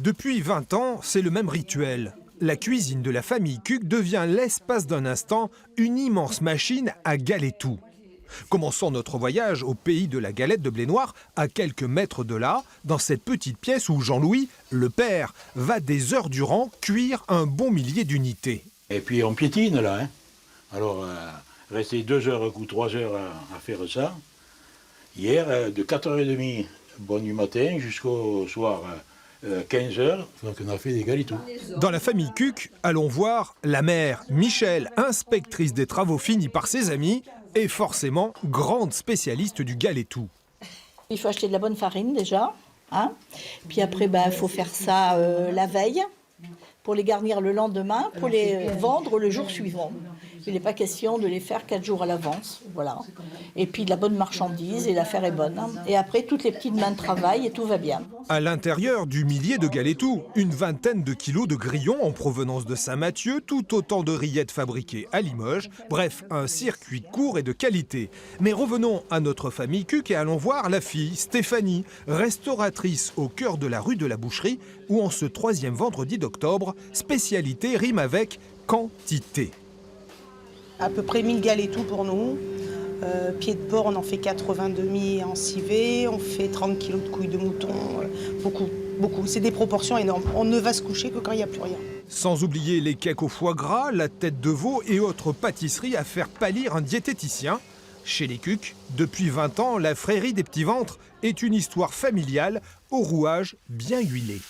Depuis 20 ans, c'est le même rituel. La cuisine de la famille Cuc devient l'espace d'un instant une immense machine à galétou. Commençons notre voyage au pays de la galette de blé noir, à quelques mètres de là, dans cette petite pièce où Jean-Louis, le père, va des heures durant cuire un bon millier d'unités. Et puis on piétine là. Alors, rester 2 heures ou 3 heures à faire ça. Hier, de 4h30 du matin jusqu'au soir 15h, donc on a fait des galetos. Dans la famille Cuc, allons voir la mère Michel, inspectrice des travaux finis par ses amis, et forcément grande spécialiste du galétou. Il faut acheter de la bonne farine déjà, hein. Puis après, il faut faire ça la veille, pour les garnir le lendemain, pour les vendre le jour suivant. Il n'est pas question de les faire 4 jours à l'avance, voilà. Et puis de la bonne marchandise, et l'affaire est bonne. Et après, toutes les petites mains de travail, et tout va bien. À l'intérieur du millier de galétou, une vingtaine de kilos de grillons en provenance de Saint-Mathieu, tout autant de rillettes fabriquées à Limoges. Bref, un circuit court et de qualité. Mais revenons à notre famille Cuc et allons voir la fille, Stéphanie, restauratrice au cœur de la rue de la Boucherie, où en ce 3e vendredi d'octobre, spécialité rime avec quantité. À peu près 1000 galétous pour nous. Pieds de porc, on en fait 80 demi en civet. On fait 30 kilos de couilles de mouton. Beaucoup, beaucoup. C'est des proportions énormes. On ne va se coucher que quand il n'y a plus rien. Sans oublier les cakes au foie gras, la tête de veau et autres pâtisseries à faire pâlir un diététicien. Chez les Cuc, depuis 20 ans, la frérie des petits ventres est une histoire familiale au rouage bien huilé.